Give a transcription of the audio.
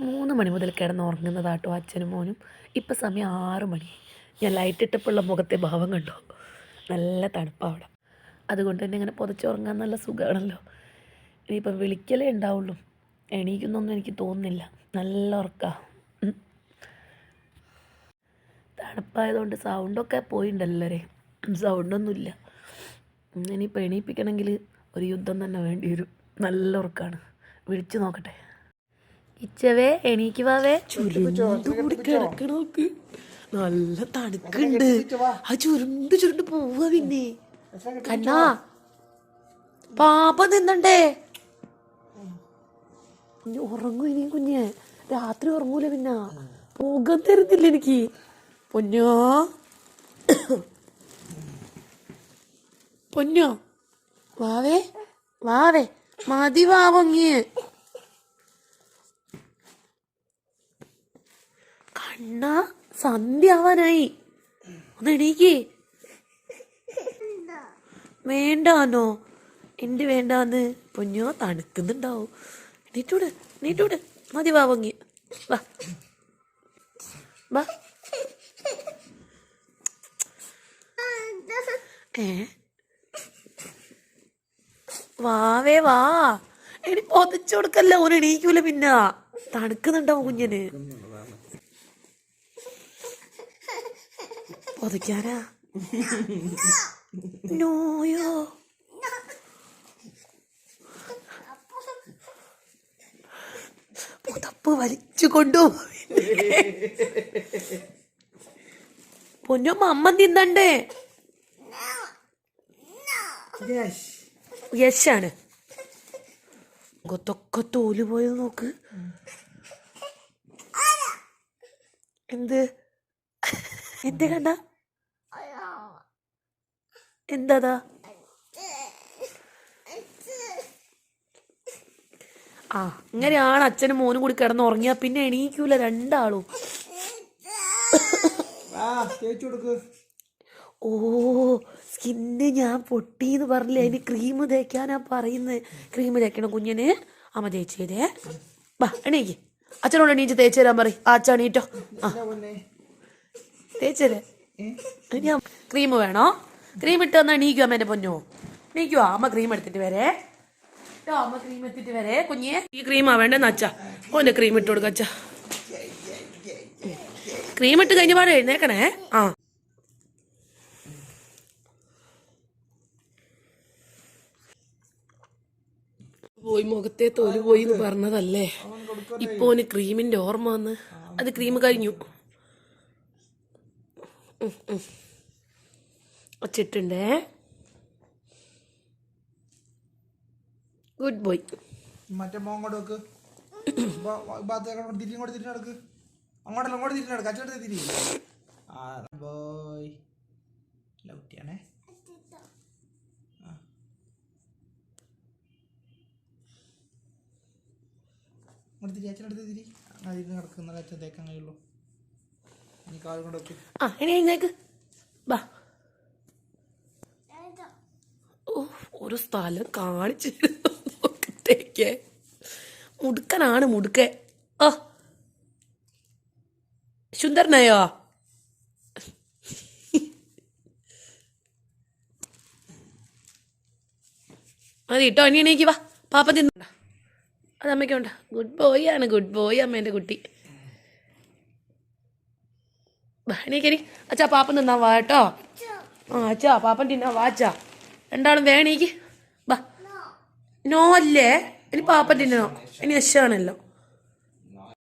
3 മണി മുതൽ കിടന്നുറങ്ങുന്നതാട്ടോ അച്ഛനും മോനും. ഇപ്പം സമയം 6 മണി. ഞാൻ ലൈറ്റ് ഇട്ടപ്പോഴുള്ള മുഖത്തെ ഭാവം കണ്ടോ? നല്ല തണുപ്പാണ് അവിടെ. അതുകൊണ്ട് തന്നെ ഇങ്ങനെ പുതച്ചുറങ്ങാൻ നല്ല സുഖമാണല്ലോ. ഇനിയിപ്പം വിളിക്കലേ ഉണ്ടാവുള്ളൂ, എണീക്കുന്നൊന്നും എനിക്ക് തോന്നുന്നില്ല. നല്ല ഉറക്കമാണ്. തണുപ്പായതുകൊണ്ട് സൗണ്ടൊക്കെ പോയിട്ടുണ്ടല്ലേ, സൗണ്ടൊന്നുമില്ല. ഇനിയിപ്പോൾ എണീപ്പിക്കണമെങ്കിൽ ഒരു യുദ്ധം തന്നെ വേണ്ടി വരും. നല്ല ഉറക്കമാണ്. വിളിച്ചു നോക്കട്ടെ. ഇച്ചവേ എണീക്കുവാവേ. ചുരുണ്ടുകൂടി കിടക്കണോക്ക്. നല്ല തണുക്കുണ്ട്. ആ ചുരുണ്ട് പോവുക. പിന്നെ കണ്ണാ പാപ്പ നിന്നണ്ടേ. ഉറങ്ങും ഇനി കുഞ്ഞ്. രാത്രി ഉറങ്ങൂല. പിന്നെ പോകാൻ തരുന്നില്ല എനിക്ക്. പൊന്നോ പൊന്നോ വാവേ വാവേ മതി വാവങ്ങി. കണ്ണ സന്ധ്യ ആവാനായി. ഒന്ന് എണീക്കേ. വേണ്ടാന്നോ? എൻ്റെ വേണ്ടാന്ന്. പൊന്നോ തണുക്കുന്നുണ്ടാവും. നീട്ടൂട് മതി വാവങ്ങി. വാ വാ. വാവേ വാ. ഇനി പൊതച്ചു കൊടുക്കല്ല. ഓന് എണീക്കൂല. പിന്നെ തണുക്കുന്നുണ്ടാവും കുഞ്ഞിന്. പൊതയ്ക്കാനാ? നോയോ. പുതപ്പ് വലിച്ചു കൊണ്ടുപോകും. പൊന്നോ അമ്മ തിന്നണ്ടേ? യശാണ്. മുഖത്തൊക്കെ തോല് പോയത് നോക്ക്. എന്ത് എന്തേ കണ്ട? എന്താ? ആ ഇങ്ങനെയാണ് അച്ഛനും മോനും കൂടി കിടന്ന് ഉറങ്ങിയാ പിന്നെ എണീക്കൂല രണ്ടാളും. ഓ സ്കിന്ന് ഞാൻ പൊട്ടിന്ന് പറഞ്ഞില്ലേ. അതിന് ക്രീം തേക്കാനാ പറയുന്നത്. ക്രീം തേക്കണം കുഞ്ഞിന്. അമ്മ തേച്ചേരേ. വാ എണീക്ക്. അച്ഛനോട് എണീച്ച് തേച്ച് തരാൻ പറയും. ആ അച്ഛൻ എണീറ്റോ. ആ തേച്ചേരേ. ക്രീം വേണോ? ക്രീം ഇട്ട് തന്നാ എണീക്കുവാ അമ്മേന്റെ പൊന്നോ. എണീക്കുവാ. അമ്മ ക്രീം എടുത്തിട്ട് വരേ. അമ്മ ക്രീം എടുത്തിട്ട് വരേ കുഞ്ഞെ. ഈ ക്രീമാ വേണ്ടെന്ന് അച്ഛാ. ഓന്റെ ക്രീം ഇട്ട് കൊടുക്ക അച്ഛാ. ക്രീം ഇട്ട് കഴിഞ്ഞ പാടെ എഴുന്നേക്കണേ. ആ പോയി മുഖത്തെ തോല് പോയി എന്ന് പറഞ്ഞതല്ലേ. ഇപ്പൊ ഓന് ക്രീമിന്റെ ഓർമ്മ വന്ന്. അത് ക്രീം കഴിഞ്ഞു. വച്ചിട്ടുണ്ടേ. Good boy. മറ്റേ മോങ്ങോട്ട് വെക്ക്. തിരിഞ്ഞെടുക്ക്. അങ്ങോട്ട് തിരിഞ്ഞെടുക്ക്. അച്ഛനടുത്ത് തിരി. ബോയ് ലൗട്ടിയാണേ. അങ്ങോട്ട് തിരി. അച്ഛനടുത്ത് തിരി. അങ്ങനെ തിരിഞ്ഞ് കിടക്കുന്ന അച്ഛൻ തേക്കാൻ കഴിയുള്ളൂ. ഇനി കാലും കൊണ്ട് വെക്ക്. ആ ഇനി എഴുന്നേക്ക്. ബാ. ഓ ഒരു സ്ഥലം കാണിച്ചു തേക്കേ. മുടുക്കനാണ് മുടുക്കേ. ഓ സുന്ദരനായോ? മതി കേട്ടോ. ഇനി എണീക്ക് വാ. പാപ്പ തിന്നണ്ട. അത് അമ്മയ്ക്കുണ്ട. ഗുഡ് ബോയ് ആണ്. ഗുഡ് ബോയ് അമ്മേൻ്റെ കുട്ടി. എണീക്കനി. അച്ഛാ പാപ്പൻ തിന്നാ വാ കേട്ടോ. ആ അച്ഛാ പാപ്പൻ തിന്നാ വാ അച്ഛാ. രണ്ടാളും വേണീക്ക്. വാ. നോ അല്ലേ. ഇനി പാപ്പൻ തിന്നണോ? ഇനി യശാണല്ലോ.